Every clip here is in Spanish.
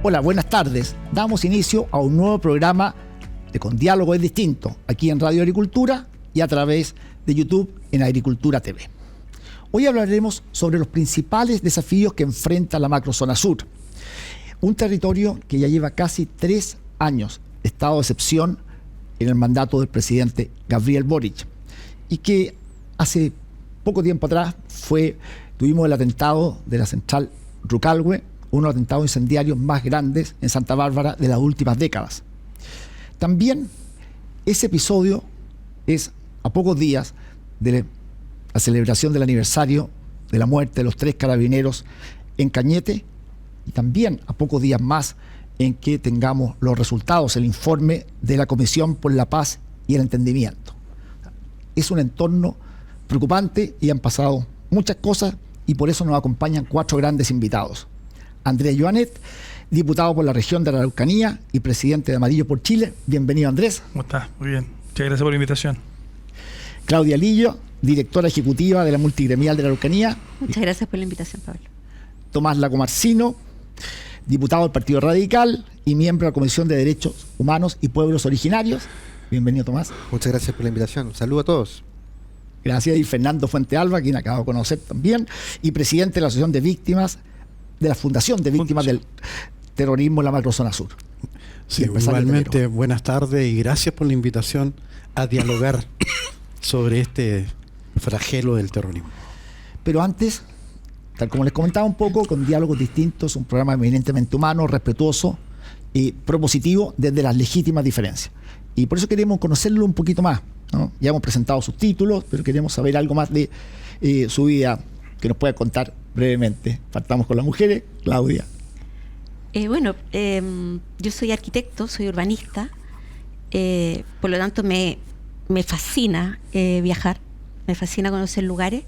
Hola, buenas tardes. Damos inicio a un nuevo programa de Con Diálogo es Distinto, aquí en Radio Agricultura y a través de YouTube en Agricultura TV. Hoy hablaremos sobre los principales desafíos que enfrenta la macrozona sur, un territorio que ya lleva casi 3 años de estado de excepción en el mandato del presidente Gabriel Boric y que hace poco tiempo atrás tuvimos el atentado de la central Rucalhue, uno de los atentados incendiarios más grandes en Santa Bárbara de las últimas décadas. También ese episodio es a pocos días de la celebración del aniversario de la muerte de los 3 carabineros en Cañete y también a pocos días más en que tengamos los resultados, el informe de la Comisión por la Paz y el Entendimiento. Es un entorno preocupante y han pasado muchas cosas y por eso nos acompañan 4 grandes invitados. Andrés Joanet, diputado por la región de la Araucanía y presidente de Amarillo por Chile. Bienvenido, Andrés. ¿Cómo estás? Muy bien. Muchas gracias por la invitación. Claudia Lillo, directora ejecutiva de la Multigremial de la Araucanía. Muchas gracias por la invitación, Pablo. Tomás Lacomarcino, diputado del Partido Radical y miembro de la Comisión de Derechos Humanos y Pueblos Originarios. Bienvenido, Tomás. Muchas gracias por la invitación. Un saludo a todos. Gracias. Y Fernando Fuentealba, quien acabo de conocer también, y presidente de la Asociación de Víctimas, de la Fundación de Víctimas del Terrorismo en la Macrozona Sur. Sí, igualmente, buenas tardes y gracias por la invitación a dialogar sobre este flagelo del terrorismo. Pero antes, tal como les comentaba un poco, Con Diálogos Distintos, un programa eminentemente humano, respetuoso y propositivo desde las legítimas diferencias. Y por eso queremos conocerlo un poquito más, ¿no? Ya hemos presentado sus títulos, pero queremos saber algo más de su vida, que nos pueda contar brevemente. Partamos con las mujeres. Claudia. Yo soy arquitecto, soy urbanista, por lo tanto me fascina viajar, me fascina conocer lugares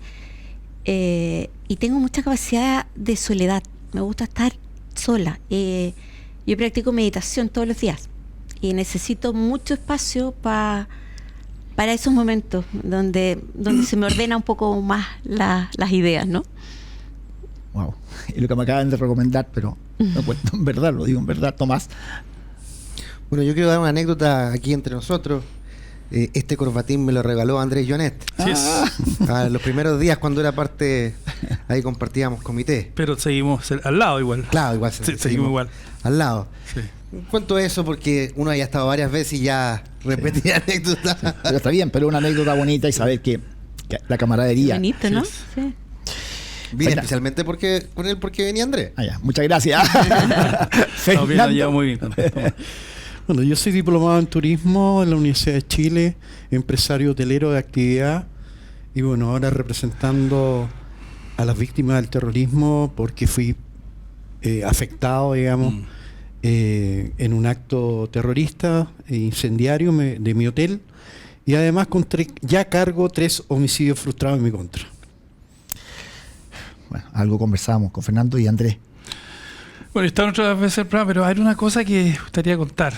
y tengo mucha capacidad de soledad, me gusta estar sola. Yo practico meditación todos los días y necesito mucho espacio para esos momentos donde se me ordena un poco más las ideas, ¿no? Wow, es lo que me acaban de recomendar, pero no cuento en verdad, lo digo en verdad. Tomás. Bueno, yo quiero dar una anécdota aquí entre nosotros. Este corbatín me lo regaló Andrés Joanet. Sí es. A los primeros días cuando era parte, ahí compartíamos comité. Pero seguimos al lado igual. Claro, igual. Seguimos igual. Al lado. Sí. Cuento eso porque uno haya estado varias veces y ya repetí anécdotas. Pero está bien, pero una anécdota bonita y saber que la camaradería. Bonito, ¿no? Sí. Sí. Bien, especialmente porque venía Andrés. Ya, muchas gracias. Estamos bien, nos llevamos muy bien. Bueno, yo soy diplomado en turismo en la Universidad de Chile, empresario hotelero de actividad y bueno, ahora representando a las víctimas del terrorismo porque fui afectado, digamos, en un acto terrorista incendiario de mi hotel y además ya cargo 3 homicidios frustrados en mi contra. Bueno, algo conversamos con Fernando y Andrés. Bueno, está otras veces el programa, pero hay una cosa que gustaría contar.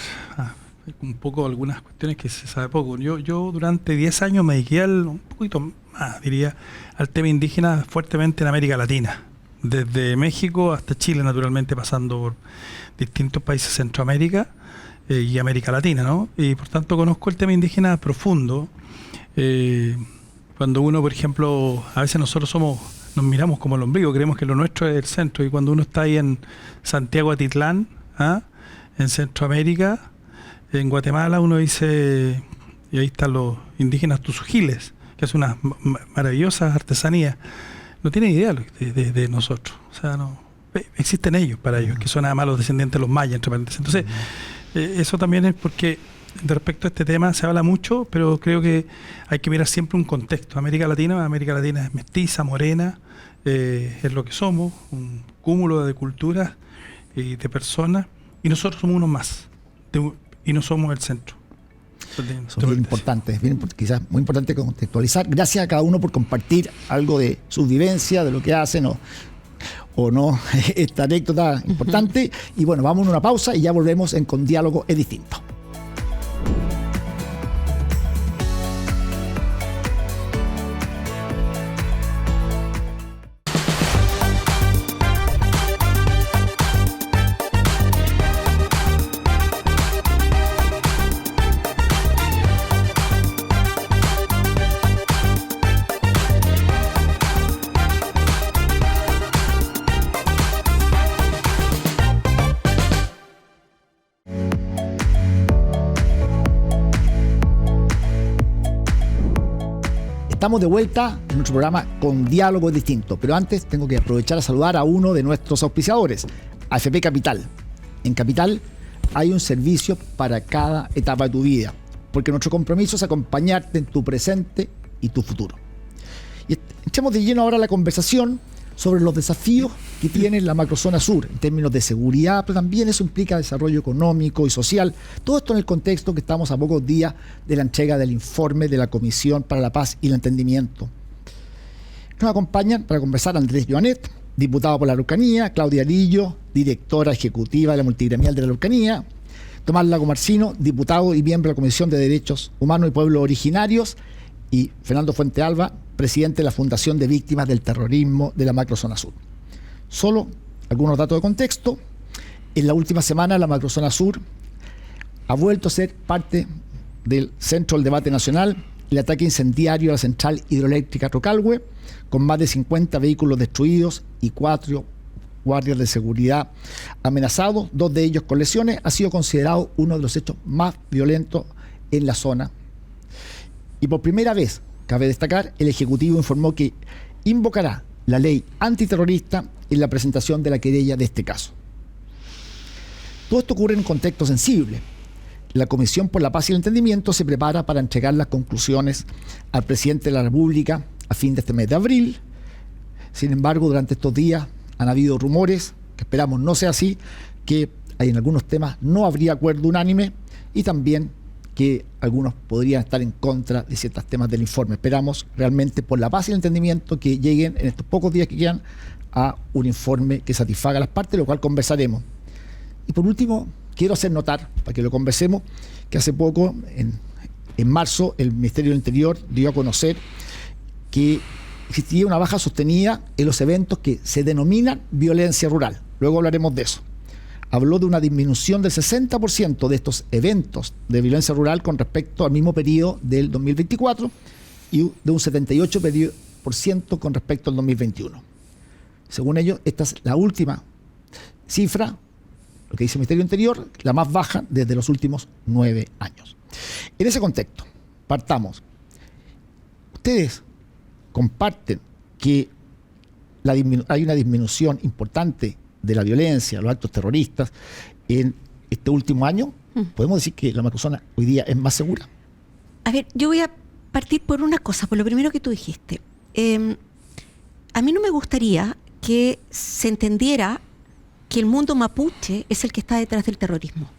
Un poco algunas cuestiones que se sabe poco. Yo durante 10 años me dediqué un poquito más, diría, al tema indígena fuertemente en América Latina. Desde México hasta Chile, naturalmente, pasando por distintos países de Centroamérica y América Latina, ¿no? Y por tanto conozco el tema indígena profundo. Cuando uno, por ejemplo, a veces nosotros nos miramos como el ombligo, creemos que lo nuestro es el centro, y cuando uno está ahí en Santiago Atitlán, en Centroamérica, en Guatemala, uno dice, y ahí están los indígenas tusujiles, que hacen unas maravillosas artesanías, no tienen idea de nosotros, o sea, no existen ellos para ellos, que son además los descendientes de los mayas, entre paréntesis. Entonces, eso también es porque de respecto a este tema se habla mucho, pero creo que hay que mirar siempre un contexto. América Latina es mestiza, morena, es lo que somos, un cúmulo de culturas y de personas, y nosotros somos uno más, y no somos el centro. Eso es bien importante, quizás muy importante contextualizar. Gracias a cada uno por compartir algo de sus vivencias, de lo que hacen o no, esta anécdota importante. Y bueno, vamos a una pausa y ya volvemos en Con Diálogo es Distinto. Estamos de vuelta en nuestro programa Con Diálogo Distinto, pero antes tengo que aprovechar a saludar a uno de nuestros auspiciadores, AFP Capital. En Capital hay un servicio para cada etapa de tu vida, porque nuestro compromiso es acompañarte en tu presente y tu futuro. Y echemos de lleno ahora la conversación sobre los desafíos que tiene la macrozona sur en términos de seguridad, pero también eso implica desarrollo económico y social. Todo esto en el contexto que estamos a pocos días de la entrega del informe de la Comisión para la Paz y el Entendimiento. Nos acompañan para conversar Andrés Joanet, diputado por la Araucanía, Claudia Lillo, directora ejecutiva de la Multigremial de la Araucanía, Tomás Lago Marcino, diputado y miembro de la Comisión de Derechos Humanos y Pueblos Originarios, y Fernando Fuente Alba, presidente de la Fundación de Víctimas del Terrorismo de la Macrozona Sur. Solo algunos datos de contexto. En la última semana la Macrozona Sur ha vuelto a ser parte del centro del debate nacional el ataque incendiario a la central hidroeléctrica Trocalhue, con más de 50 vehículos destruidos y 4 guardias de seguridad amenazados, 2 de ellos con lesiones, ha sido considerado uno de los hechos más violentos en la zona. Y por primera vez, cabe destacar, el Ejecutivo informó que invocará la ley antiterrorista en la presentación de la querella de este caso. Todo esto ocurre en un contexto sensible. La Comisión por la Paz y el Entendimiento se prepara para entregar las conclusiones al presidente de la República a fin de este mes de abril. Sin embargo, durante estos días han habido rumores, que esperamos no sea así, que en algunos temas no habría acuerdo unánime y también que algunos podrían estar en contra de ciertos temas del informe. Esperamos realmente por la paz y el entendimiento que lleguen en estos pocos días que quedan a un informe que satisfaga a las partes, lo cual conversaremos. Y por último, quiero hacer notar, para que lo conversemos, que hace poco, en marzo, el Ministerio del Interior dio a conocer que existía una baja sostenida en los eventos que se denominan violencia rural. Luego hablaremos de eso. Habló de una disminución del 60% de estos eventos de violencia rural con respecto al mismo periodo del 2024 y de un 78% con respecto al 2021. Según ellos, esta es la última cifra, lo que dice el Ministerio del Interior, la más baja desde los últimos 9 años. En ese contexto, partamos. Ustedes comparten que hay una disminución importante de la violencia, los actos terroristas en este último año. ¿Podemos decir que la macrozona hoy día es más segura? A ver, yo voy a partir por una cosa, por lo primero que tú dijiste. A mí no me gustaría que se entendiera que el mundo mapuche es el que está detrás del terrorismo.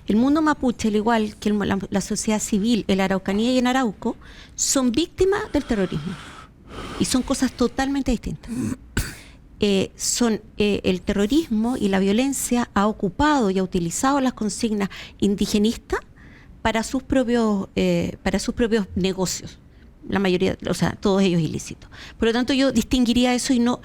El mundo mapuche, al igual que la sociedad civil en la Araucanía y en Arauco, son víctimas del terrorismo. Y son cosas totalmente distintas. El terrorismo y la violencia ha ocupado y ha utilizado las consignas indigenistas para sus propios negocios, la mayoría, o sea, todos ellos ilícitos. Por lo tanto, yo distinguiría eso y no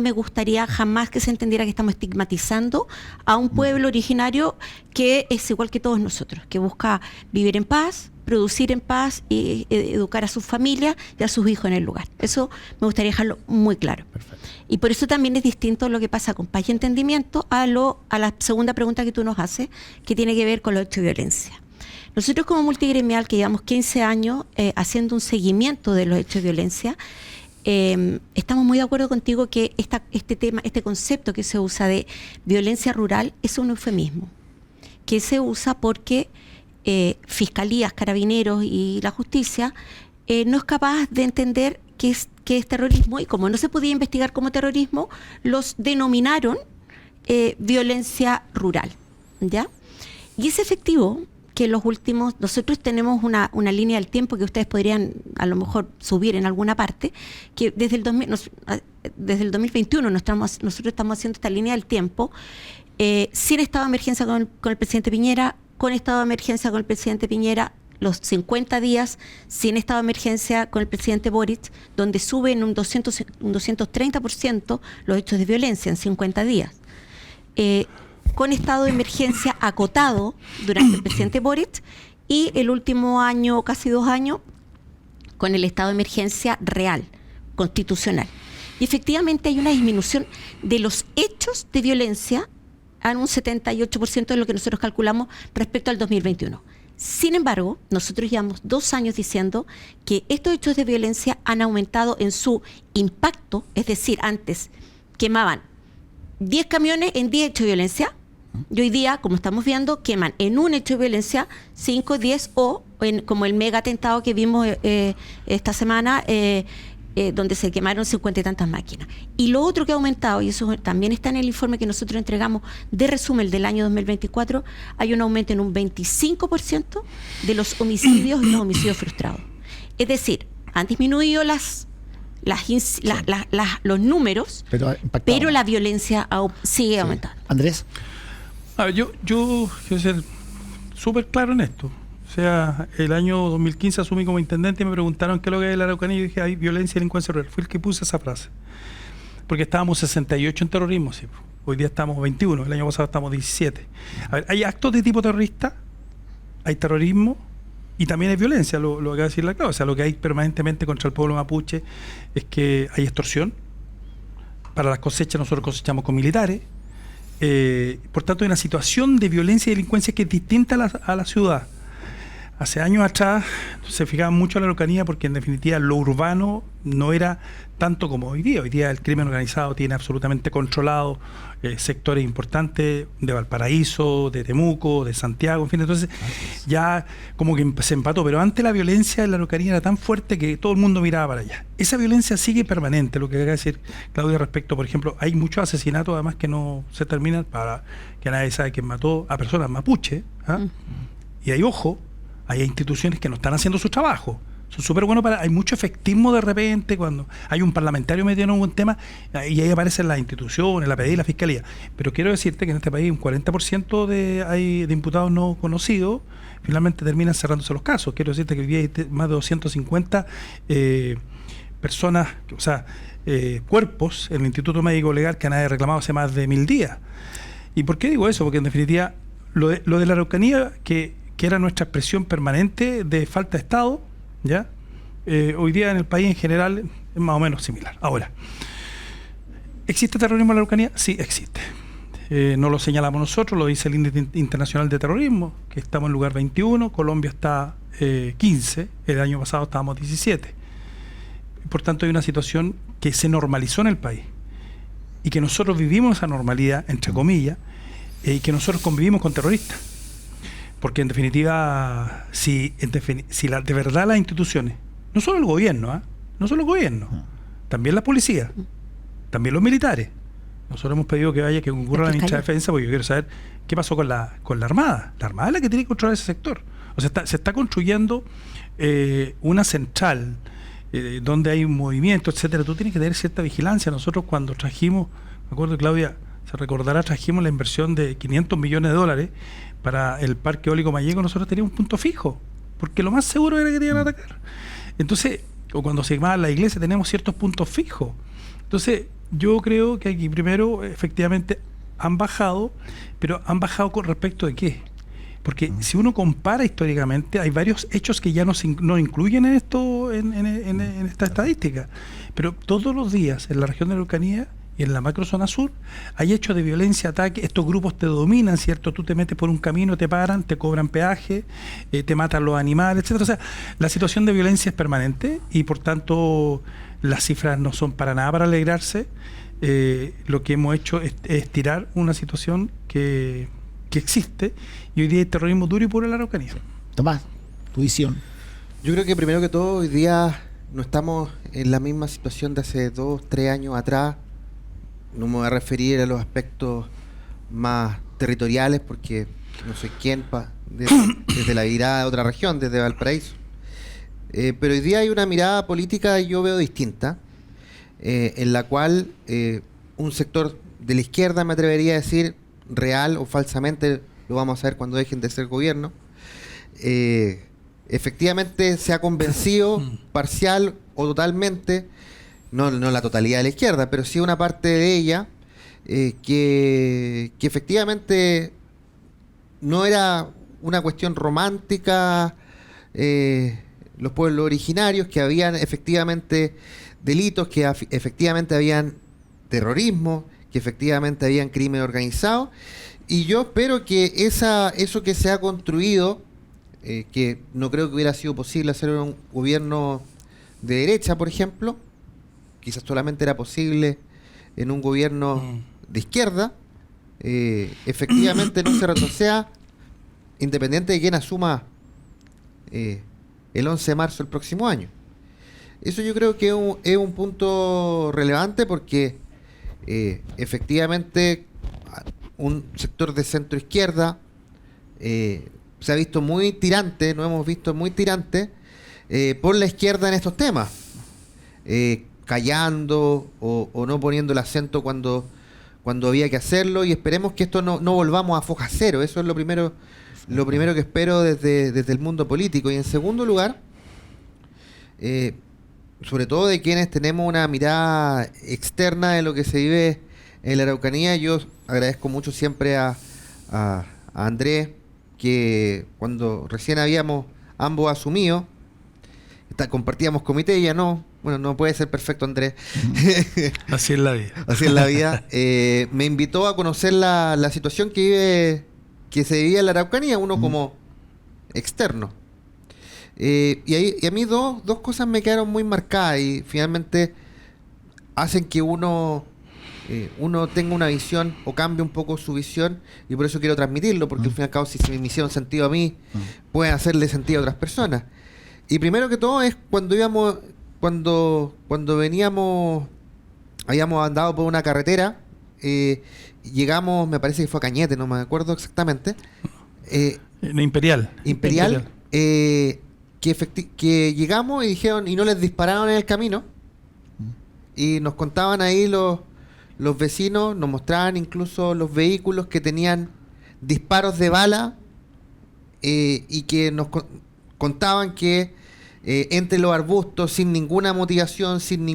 me gustaría jamás que se entendiera que estamos estigmatizando a un pueblo originario que es igual que todos nosotros, que busca vivir en paz, producir en paz y educar a sus familias y a sus hijos en el lugar. Eso me gustaría dejarlo muy claro. Perfecto. Y por eso también es distinto lo que pasa con paz y entendimiento a la segunda pregunta que tú nos haces, que tiene que ver con los hechos de violencia. Nosotros como multigremial, que llevamos 15 años haciendo un seguimiento de los hechos de violencia, estamos muy de acuerdo contigo que este concepto que se usa de violencia rural es un eufemismo, que se usa porque fiscalías, carabineros y la justicia no es capaz de entender qué es terrorismo, y como no se podía investigar como terrorismo, los denominaron violencia rural, ¿ya? Y es efectivo que los últimos, nosotros tenemos una línea del tiempo que ustedes podrían a lo mejor subir en alguna parte, que desde el 2021 nosotros estamos haciendo esta línea del tiempo sin estado de emergencia con el presidente Piñera, con estado de emergencia con el presidente Piñera, los 50 días sin estado de emergencia con el presidente Boric, donde suben un 230% los hechos de violencia en 50 días. Con estado de emergencia acotado durante el presidente Boric, y el último año, casi 2 años, con el estado de emergencia real, constitucional. Y efectivamente hay una disminución de los hechos de violencia en un 78% de lo que nosotros calculamos respecto al 2021. Sin embargo, nosotros llevamos 2 años diciendo que estos hechos de violencia han aumentado en su impacto, es decir, antes quemaban 10 camiones en 10 hechos de violencia, y hoy día, como estamos viendo, queman en un hecho de violencia 5, 10 o como el mega atentado que vimos esta semana, donde se quemaron 50 y tantas máquinas. Y lo otro que ha aumentado, y eso también está en el informe que nosotros entregamos de resumen del año 2024, hay un aumento en un 25% de los homicidios y los homicidios frustrados. Es decir, han disminuido los números, pero la violencia sigue aumentando. Andrés. A ver, yo quiero ser súper claro en esto. O sea, el año 2015 asumí como intendente y me preguntaron qué es lo que hay en la Araucanía y dije, hay violencia y delincuencia rural. Fui el que puse esa frase. Porque estábamos 68 en terrorismo, sí. Hoy día estamos 21, el año pasado estamos 17. A ver, hay actos de tipo terrorista, hay terrorismo y también hay violencia, lo que acaba de decir la Claudia. O sea, lo que hay permanentemente contra el pueblo mapuche es que hay extorsión. Para las cosechas nosotros cosechamos con militares. Por tanto, hay una situación de violencia y delincuencia que es distinta a la ciudad. Hace años atrás se fijaban mucho en la Araucanía porque en definitiva lo urbano no era tanto como hoy día. Hoy día el crimen organizado tiene absolutamente controlado sectores importantes de Valparaíso, de Temuco, de Santiago, en fin. Entonces ya como que se empató. Pero antes la violencia en la Araucanía era tan fuerte que todo el mundo miraba para allá. Esa violencia sigue permanente. Lo que acaba de decir Claudia respecto, por ejemplo, hay muchos asesinatos además que no se terminan, para que nadie sabe quién mató a personas mapuche. Y hay hay instituciones que no están haciendo su trabajo. Son súper buenos hay mucho efectismo de repente cuando hay un parlamentario metido en un tema y ahí aparecen las instituciones, la PDI y la Fiscalía. Pero quiero decirte que en este país un 40% de imputados no conocidos finalmente terminan cerrándose los casos. Quiero decirte que hoy día hay más de 250 personas, o sea, cuerpos en el Instituto Médico Legal que han reclamado hace más de 1000 días. ¿Y por qué digo eso? Porque en definitiva lo de la Araucanía, que era nuestra expresión permanente de falta de Estado, ¿ya? Hoy día en el país en general es más o menos similar. Ahora, ¿existe terrorismo en la Araucanía? Sí, existe. No lo señalamos nosotros, lo dice el Índice Internacional de Terrorismo, que estamos en lugar 21, Colombia está 15, el año pasado estábamos 17. Por tanto, hay una situación que se normalizó en el país y que nosotros vivimos esa normalidad, entre comillas, y que nosotros convivimos con terroristas. Porque en definitiva, si de verdad las instituciones, no solo el gobierno, no solo el gobierno, también la policía, también los militares. Nosotros hemos pedido que concurra la ministra de Defensa, porque yo quiero saber qué pasó con la Armada. La Armada es la que tiene que controlar ese sector. O sea, se está construyendo una central donde hay un movimiento, etcétera. Tú tienes que tener cierta vigilancia. Nosotros cuando trajimos, me acuerdo, Claudia, se recordará, trajimos la inversión de $500 millones para el parque eólico Malleco. Nosotros teníamos un punto fijo, porque lo más seguro era que te iban a atacar. Entonces, o cuando se llamaba la iglesia, tenemos ciertos puntos fijos. Entonces, yo creo que aquí primero, efectivamente, han bajado, pero han bajado con respecto de qué. Porque si uno compara históricamente, hay varios hechos que ya no incluyen en esto, en esta estadística. Pero todos los días en la región de la Araucanía y en la macrozona sur hay hechos de violencia, ataque. Estos grupos te dominan, ¿cierto? Tú te metes por un camino, te paran, te cobran peaje, te matan los animales, etcétera. O sea, la situación de violencia es permanente y por tanto las cifras no son para nada para alegrarse. Lo que hemos hecho es tirar una situación que existe, y hoy día hay terrorismo duro y puro en la Araucanía. Tomás, tu visión. Yo creo que primero que todo hoy día no estamos en la misma situación de hace 2, 3 años atrás. No me voy a referir a los aspectos más territoriales porque no soy quien desde la mirada de otra región, desde Valparaíso. Pero hoy día hay una mirada política, yo veo distinta, en la cual un sector de la izquierda, me atrevería a decir, real o falsamente, lo vamos a ver cuando dejen de ser gobierno, efectivamente se ha convencido parcial o totalmente, no la totalidad de la izquierda, pero sí una parte de ella, que efectivamente no era una cuestión romántica, los pueblos originarios, que habían efectivamente delitos, que efectivamente habían terrorismo, que efectivamente habían crimen organizado, y yo espero que eso que se ha construido que no creo que hubiera sido posible hacer un gobierno de derecha, por ejemplo. Quizás solamente era posible en un gobierno de izquierda. Efectivamente no se retroceda, independiente de quién asuma el 11 de marzo del próximo año. Eso yo creo que es un punto relevante porque efectivamente un sector de centro izquierda se ha visto muy tirante, nos hemos visto muy tirante por la izquierda en estos temas, callando o no poniendo el acento cuando había que hacerlo, y esperemos que esto no volvamos a foja cero. Eso es lo primero que espero desde el mundo político. Y en segundo lugar, sobre todo de quienes tenemos una mirada externa de lo que se vive en la Araucanía, yo agradezco mucho siempre a Andrés, que cuando recién habíamos ambos asumido, compartíamos comité y ya no. Bueno, no puede ser perfecto, Andrés. Así es la vida. Así es la vida. Me invitó a conocer la situación que se vivía en la Araucanía, uno como externo. Y a mí dos cosas me quedaron muy marcadas y finalmente hacen que uno tenga una visión o cambie un poco su visión, y por eso quiero transmitirlo, porque al fin y al cabo, si se me hicieron sentido a mí, pueden hacerle sentido a otras personas. Y primero que todo es cuando veníamos, habíamos andado por una carretera, llegamos, me parece que fue a Cañete, no me acuerdo exactamente. Imperial. Que llegamos y dijeron, y no les dispararon en el camino, y nos contaban ahí los vecinos, nos mostraban incluso los vehículos que tenían disparos de bala, y que nos contaban que entre los arbustos, sin ninguna motivación, sin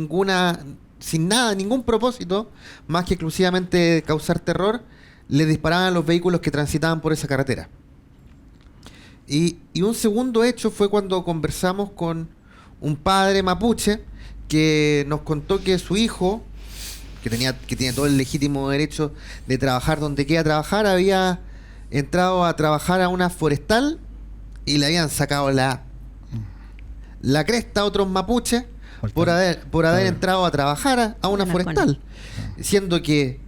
nada, ningún propósito, más que exclusivamente causar terror, le disparaban a los vehículos que transitaban por esa carretera. Y un segundo hecho fue cuando conversamos con un padre mapuche que nos contó que su hijo, que tiene todo el legítimo derecho de trabajar donde quiera trabajar, había entrado a trabajar a una forestal y le habían sacado la cresta a otros mapuches por haber entrado a trabajar a una forestal, siendo que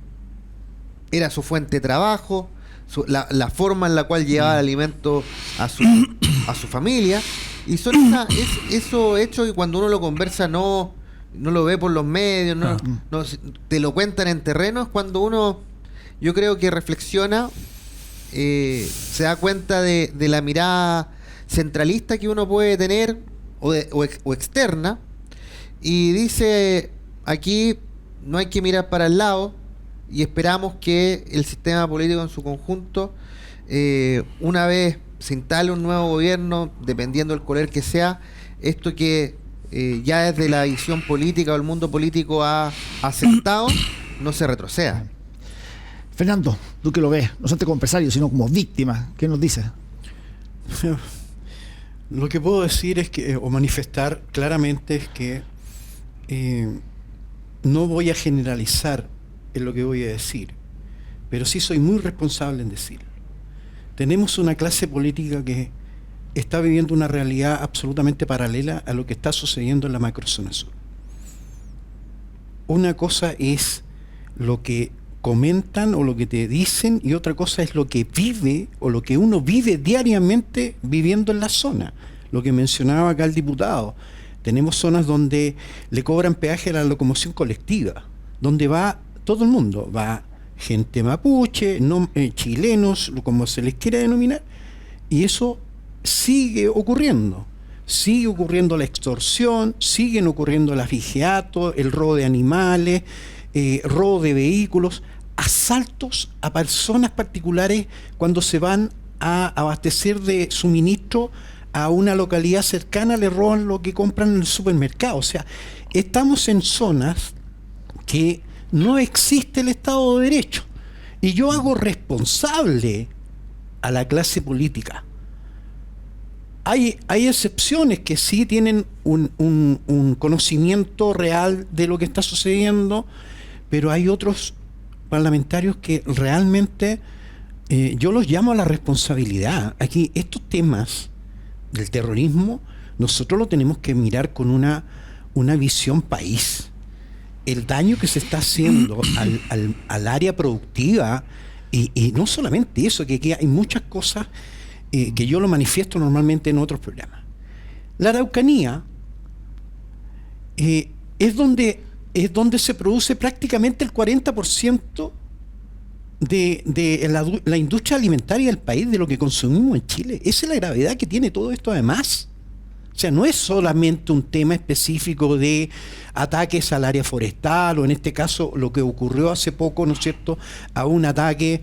era su fuente de trabajo, la forma en la cual llevaba el alimento a su familia, y son esos hechos que cuando uno lo conversa no lo ve por los medios, no te lo cuentan en terreno, es cuando uno, yo creo que reflexiona, se da cuenta de la mirada centralista que uno puede tener o externa, y dice, aquí no hay que mirar para el lado, y esperamos que el sistema político en su conjunto, una vez se instale un nuevo gobierno, dependiendo del color que sea, esto que ya desde la visión política o el mundo político ha aceptado, no se retroceda. Fernando, tú que lo ves, no solamente como empresario, sino como víctima, ¿qué nos dices? Lo que puedo decir es que, o manifestar claramente, es que no voy a generalizar en lo que voy a decir, pero sí soy muy responsable en decirlo. Tenemos una clase política que está viviendo una realidad absolutamente paralela a lo que está sucediendo en la macrozona sur. Una cosa es lo que comentan o lo que te dicen, y otra cosa es lo que vive o lo que uno vive diariamente viviendo en la zona. Lo que mencionaba acá el diputado, tenemos zonas donde le cobran peaje a la locomoción colectiva, donde va todo el mundo, va gente mapuche, chilenos, como se les quiera denominar, y eso sigue ocurriendo la extorsión, siguen ocurriendo el afigiato, el robo de animales, robo de vehículos, asaltos a personas particulares cuando se van a abastecer de suministro a una localidad cercana, le roban lo que compran en el supermercado. O sea, estamos en zonas que no existe el Estado de Derecho, y yo hago responsable a la clase política. Hay excepciones que sí tienen un conocimiento real de lo que está sucediendo, pero hay otros parlamentarios que realmente yo los llamo a la responsabilidad. Aquí estos temas del terrorismo, nosotros lo tenemos que mirar con una visión país. El daño que se está haciendo al área productiva, y no solamente eso, que hay muchas cosas que yo lo manifiesto normalmente en otros programas. La Araucanía es donde se produce prácticamente el 40% de la industria alimentaria del país, de lo que consumimos en Chile. Esa es la gravedad que tiene todo esto además. O sea, no es solamente un tema específico de ataques al área forestal, o en este caso lo que ocurrió hace poco, ¿no es cierto?, a un ataque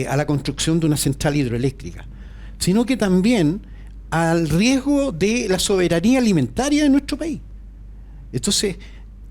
a la construcción de una central hidroeléctrica, sino que también al riesgo de la soberanía alimentaria de nuestro país. Entonces,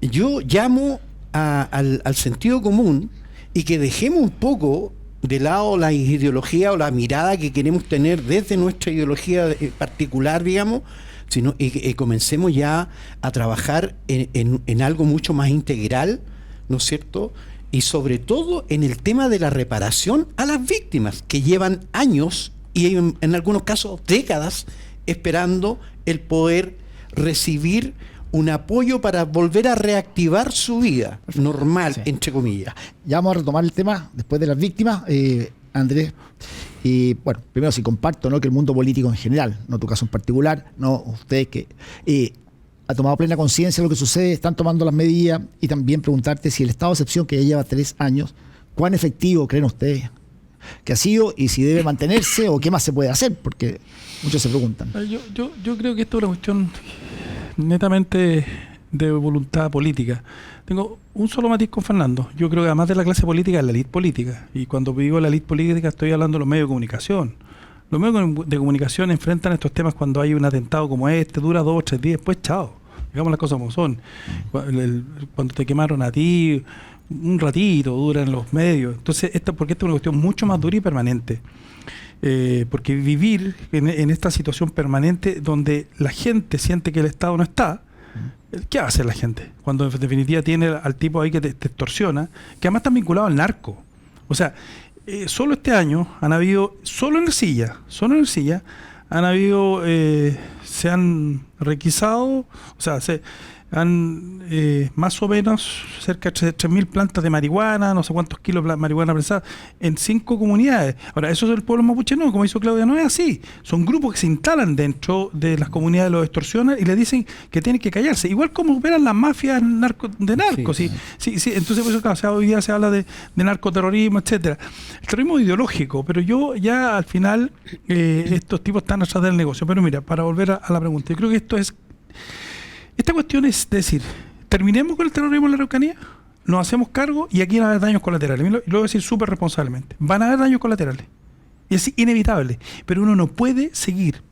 yo llamo al sentido común, y que dejemos un poco de lado la ideología o la mirada que queremos tener desde nuestra ideología particular, digamos, sino y comencemos ya a trabajar en algo mucho más integral, ¿no es cierto? Y sobre todo en el tema de la reparación a las víctimas, que llevan años y en algunos casos décadas esperando el poder recibir un apoyo para volver a reactivar su vida normal, sí, entre comillas. Ya vamos a retomar el tema después de las víctimas, Andrés. Y bueno, primero si comparto, ¿no?, que el mundo político en general, no tu caso en particular, no ustedes, que ha tomado plena conciencia de lo que sucede, están tomando las medidas, y también preguntarte si el estado de excepción, que ya lleva 3 años, ¿cuán efectivo creen ustedes que ha sido, y si debe mantenerse o qué más se puede hacer? Porque muchos se preguntan. Yo creo que esto es una cuestión netamente de voluntad política. Tengo un solo matiz con Fernando. Yo creo que además de la clase política, es la élite política. Y cuando digo la élite política, estoy hablando de los medios de comunicación. Los medios de comunicación enfrentan estos temas cuando hay un atentado como este, dura 2 o 3 días, después chao. Digamos las cosas como son. Cuando te quemaron a ti, un ratito duran los medios. Entonces, porque esta es una cuestión mucho más dura y permanente. Porque vivir en esta situación permanente donde la gente siente que el Estado no está, ¿qué va a hacer la gente? Cuando en definitiva tiene al tipo ahí que te extorsiona, que además está vinculado al narco. O sea, solo este año han habido, solo en Ercilla, han habido, se han requisado, o sea, se han más o menos cerca de 3.000 plantas de marihuana, no sé cuántos kilos de marihuana prensadas en 5 comunidades. Ahora, eso es el pueblo mapuche, no, como hizo Claudia, no es así. Son grupos que se instalan dentro de las comunidades, los extorsionan y le dicen que tienen que callarse. Igual como operan las mafias de narcos. Sí. Entonces, por eso, claro, hoy día se habla de narcoterrorismo, etcétera. El terrorismo ideológico, pero yo ya al final, estos tipos están atrás del negocio. Pero mira, para volver a la pregunta, yo creo que esta cuestión es decir, terminemos con el terrorismo en la Araucanía, nos hacemos cargo y aquí van a haber daños colaterales. Y lo voy a decir súper responsablemente. Van a haber daños colaterales. Y es inevitable. Pero uno no puede seguir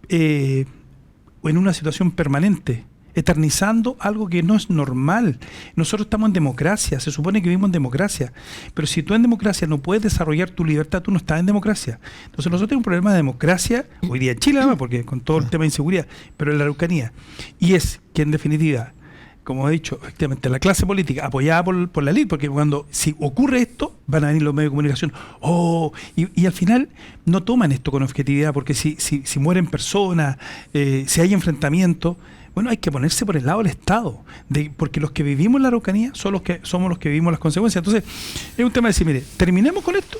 en una situación permanente, eternizando algo que no es normal. Nosotros estamos en democracia, se supone que vivimos en democracia. Pero si tú en democracia no puedes desarrollar tu libertad, tú no estás en democracia. Entonces nosotros tenemos un problema de democracia, hoy día en Chile, además, porque con todo el tema de inseguridad, pero en la Araucanía. Y es que en definitiva, como he dicho, efectivamente, la clase política apoyada por la élite, porque si ocurre esto, van a venir los medios de comunicación, y al final no toman esto con objetividad, porque si mueren personas, si hay enfrentamiento, bueno, hay que ponerse por el lado del Estado, porque los que vivimos en la Araucanía somos los que vivimos las consecuencias. Entonces, es un tema de decir, mire, terminemos con esto.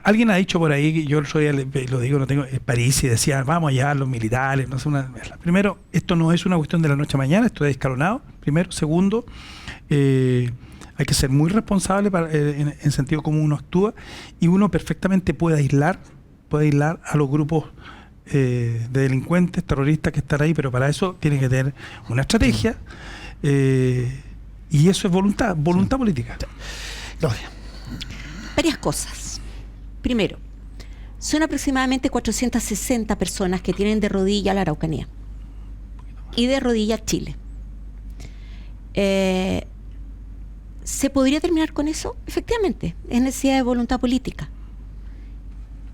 Alguien ha dicho por ahí, yo lo digo, no tengo, París, y decía, vamos allá, los militares, no sé, primero, esto no es una cuestión de la noche a mañana, esto es escalonado, primero. Segundo, hay que ser muy responsable en sentido como uno actúa, y uno perfectamente puede aislar a los grupos de delincuentes, terroristas que están ahí, pero para eso tiene que tener una estrategia, y eso es voluntad política. Gloria. Varias cosas. Primero, son aproximadamente 460 personas que tienen de rodilla la Araucanía y de rodilla Chile. ¿Se podría terminar con eso? Efectivamente, es necesidad de voluntad política.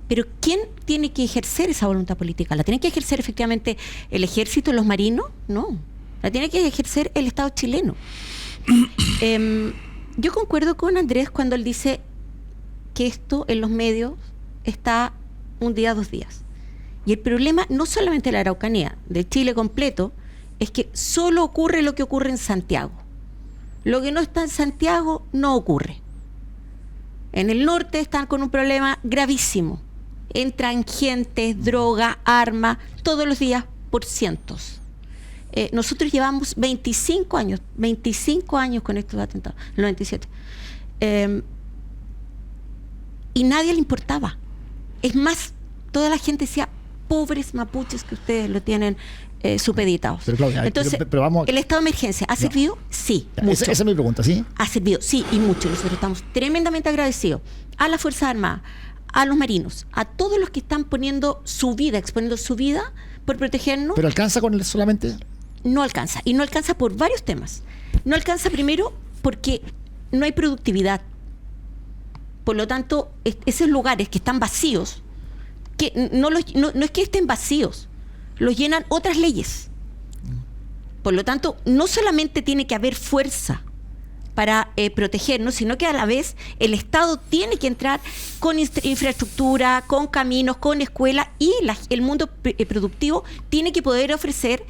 Pero ¿quién tiene que ejercer esa voluntad política? ¿La tiene que ejercer efectivamente el ejército, los marinos? No, la tiene que ejercer el Estado chileno. Yo concuerdo con Andrés cuando él dice que esto en los medios está un día, 2 días. Y el problema no solamente de la Araucanía, de Chile completo, es que solo ocurre lo que ocurre en Santiago. Lo que no está en Santiago no ocurre. En el norte están con un problema gravísimo. Entran gente, droga, armas, todos los días por cientos. Nosotros llevamos 25 años con estos atentados, el 97. Y nadie le importaba. Es más, toda la gente decía, pobres mapuches que ustedes lo tienen supeditados. Pero, Claudia, entonces, pero vamos, ¿el estado de emergencia ha servido? Sí, mucho. esa es mi pregunta, ¿sí? Ha servido, sí, y mucho. Nosotros estamos tremendamente agradecidos a las Fuerzas Armadas, a los marinos, a todos los que están poniendo su vida, exponiendo su vida por protegernos. ¿Pero alcanza con él solamente? No alcanza, y no alcanza por varios temas. No alcanza primero porque no hay productividad. Por lo tanto, esos lugares que están vacíos, que no es que estén vacíos, los llenan otras leyes. Por lo tanto, no solamente tiene que haber fuerza para protegernos, sino que a la vez el Estado tiene que entrar con infraestructura, con caminos, con escuelas, y el mundo productivo tiene que poder ofrecer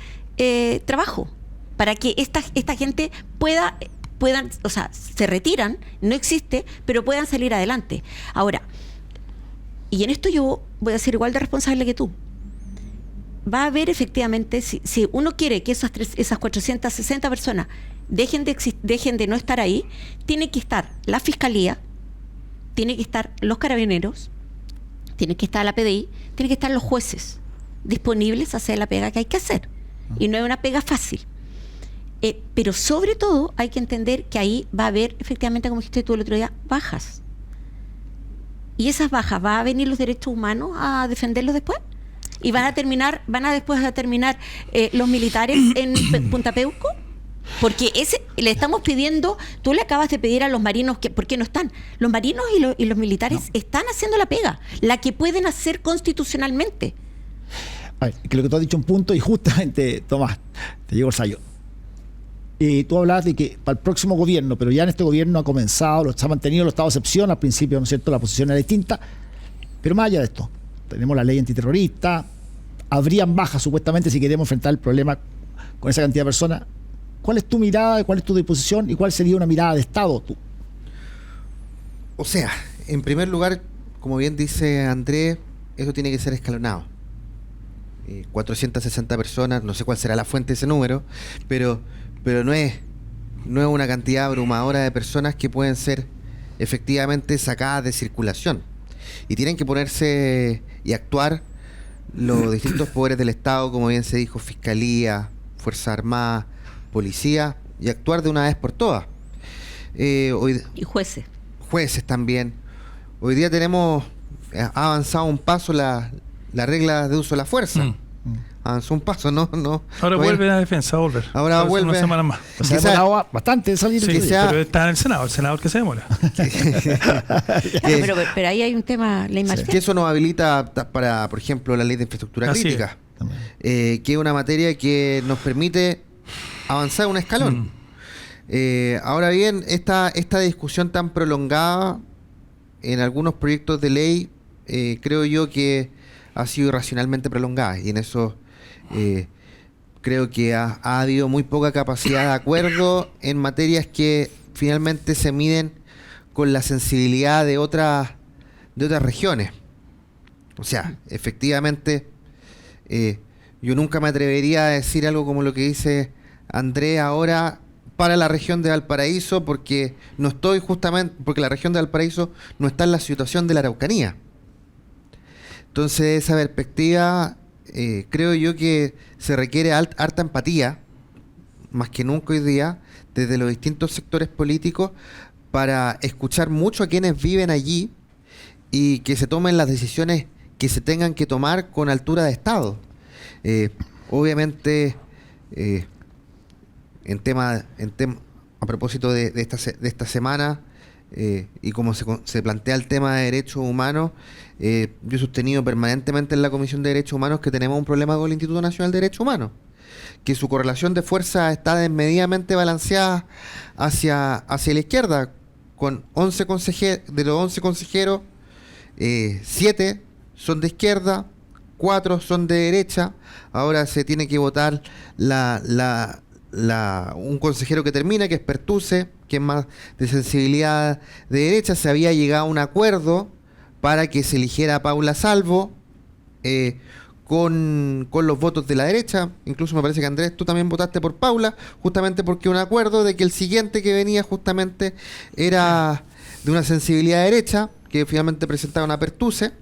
trabajo para que esta gente puedan, o sea, se retiran, no existe, pero puedan salir adelante. Ahora, y en esto yo voy a ser igual de responsable que tú. Va a haber efectivamente, si uno quiere que esas 460 personas dejen de no estar ahí, tiene que estar la Fiscalía, tiene que estar los Carabineros, tiene que estar la PDI, tiene que estar los jueces disponibles a hacer la pega que hay que hacer. Y no es una pega fácil. Pero sobre todo hay que entender que ahí va a haber, efectivamente, como dijiste tú el otro día, bajas. Y esas bajas, ¿va a venir los derechos humanos a defenderlos después? ¿Y van después a terminar los militares en Punta Peuco? Porque le estamos pidiendo, tú le acabas de pedir a los marinos, ¿por qué no están? Los marinos y los militares están haciendo la pega, la que pueden hacer constitucionalmente. A ver, que lo que tú has dicho un punto, y justamente, Tomás, te llegó el sayo. Tú hablabas de que para el próximo gobierno, pero ya en este gobierno se ha mantenido el estado de excepción. Al principio, ¿no es cierto?, la posición era distinta. Pero más allá de esto, tenemos la ley antiterrorista, habrían bajas supuestamente si queremos enfrentar el problema con esa cantidad de personas. ¿Cuál es tu mirada, cuál es tu disposición y cuál sería una mirada de Estado tú? O sea, en primer lugar, como bien dice Andrés, eso tiene que ser escalonado. 460 personas, no sé cuál será la fuente de ese número, pero no es una cantidad abrumadora de personas que pueden ser efectivamente sacadas de circulación. Y tienen que ponerse y actuar los distintos poderes del Estado, como bien se dijo, Fiscalía, Fuerzas Armadas, Policía, y actuar de una vez por todas. Y jueces. Jueces también. Hoy día ha avanzado un paso la regla de uso de la fuerza. Avanzó un paso, ¿no? Ahora vuelve la defensa, Ahora vuelve. Una semana más. O sea, demorado bastante en salir. Sí, pero está en el Senado el que se demora. Pero ahí hay un tema, ley marcial. Que eso nos habilita para, por ejemplo, la ley de infraestructura crítica, que es una materia que nos permite avanzar un escalón. Ahora bien, esta discusión tan prolongada en algunos proyectos de ley, creo yo que ha sido irracionalmente prolongada, y en eso creo que ha habido muy poca capacidad de acuerdo en materias que finalmente se miden con la sensibilidad de otras regiones. O sea, efectivamente, yo nunca me atrevería a decir algo como lo que dice Andrés ahora para la región de Valparaíso, porque porque la región de Valparaíso no está en la situación de la Araucanía. Entonces, esa perspectiva, creo yo que se requiere harta empatía, más que nunca hoy día, desde los distintos sectores políticos, para escuchar mucho a quienes viven allí y que se tomen las decisiones que se tengan que tomar con altura de Estado. Obviamente, a propósito de esta semana, y como se plantea el tema de derechos humanos, yo he sostenido permanentemente en la Comisión de Derechos Humanos que tenemos un problema con el Instituto Nacional de Derechos Humanos, que su correlación de fuerza está desmedidamente balanceada hacia la izquierda, con 11 de los 11 consejeros, 7 son de izquierda, 4 son de derecha. Ahora se tiene que votar un consejero que termina, que es Pertuce, que es más de sensibilidad de derecha. Se había llegado a un acuerdo para que se eligiera a Paula Salvo con los votos de la derecha. Incluso me parece que, Andrés, tú también votaste por Paula, justamente porque un acuerdo de que el siguiente que venía justamente era de una sensibilidad derecha, que finalmente presentaron a Pertuce.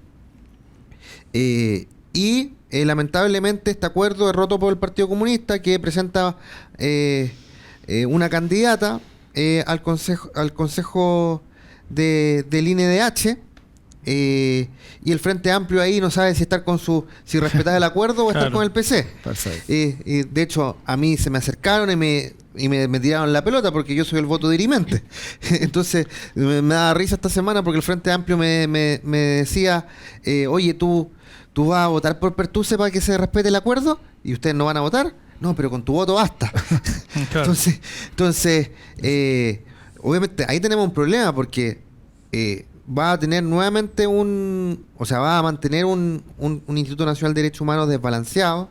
Lamentablemente este acuerdo es roto por el Partido Comunista, que presenta una candidata al consejo del INDH, y el Frente Amplio ahí no sabe si estar si respetar el acuerdo o estar con el PC. Perfecto. De hecho, a mí se me acercaron y me tiraron la pelota porque yo soy el voto dirimente. Entonces me daba risa esta semana porque el Frente Amplio me decía, oye, ¿tú vas a votar por Pertuce para que se respete el acuerdo? ¿Y ustedes no van a votar? No, pero con tu voto basta. Claro. Entonces obviamente ahí tenemos un problema porque va a tener nuevamente va a mantener un Instituto Nacional de Derechos Humanos desbalanceado.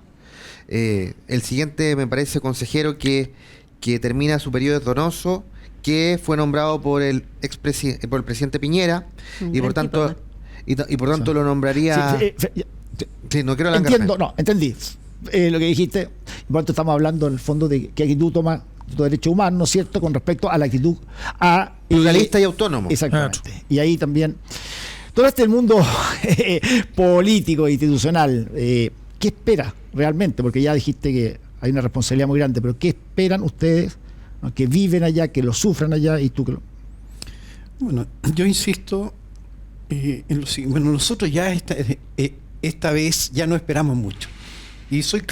El siguiente, me parece, consejero que termina su periodo es Donoso, que fue nombrado por el presidente Piñera, y por tanto lo nombraría. Sí, no quiero alargarme. Entiendo, no, entendí lo que dijiste. Por tanto, estamos hablando en el fondo de qué actitud toma los derechos humanos, ¿no es cierto?, con respecto a la actitud pluralista y autónomo. Exactamente. Y ahí también todo el mundo político e institucional, ¿qué espera realmente? Porque ya dijiste que hay una responsabilidad muy grande, pero ¿qué esperan ustedes, ¿no?, que viven allá, que lo sufran allá, y tú que lo... Bueno, yo insisto en lo siguiente. Bueno, nosotros ya esta vez ya no esperamos mucho. Y soy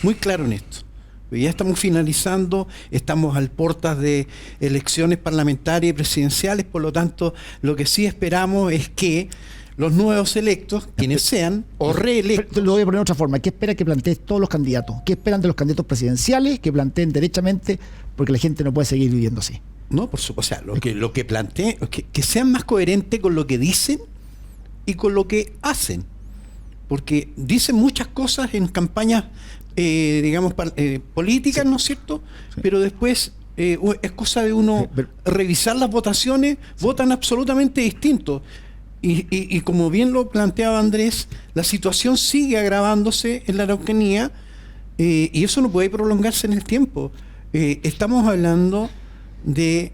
muy claro en esto. Ya estamos finalizando, estamos al puertas de elecciones parlamentarias y presidenciales, por lo tanto, lo que sí esperamos es que los nuevos electos, quienes sean, o reelectos... Lo voy a poner de otra forma. ¿Qué espera que planteen todos los candidatos? ¿Qué esperan de los candidatos presidenciales que planteen derechamente? Porque la gente no puede seguir viviendo así. No, por supuesto. O sea, lo que planteen, que sean más coherentes con lo que dicen y con lo que hacen. Porque dicen muchas cosas en campañas, políticas, ¿no es cierto? Sí. Pero después es cosa de uno revisar las votaciones, votan absolutamente distinto. Y como bien lo planteaba Andrés, la situación sigue agravándose en la Araucanía, y eso no puede prolongarse en el tiempo. Estamos hablando de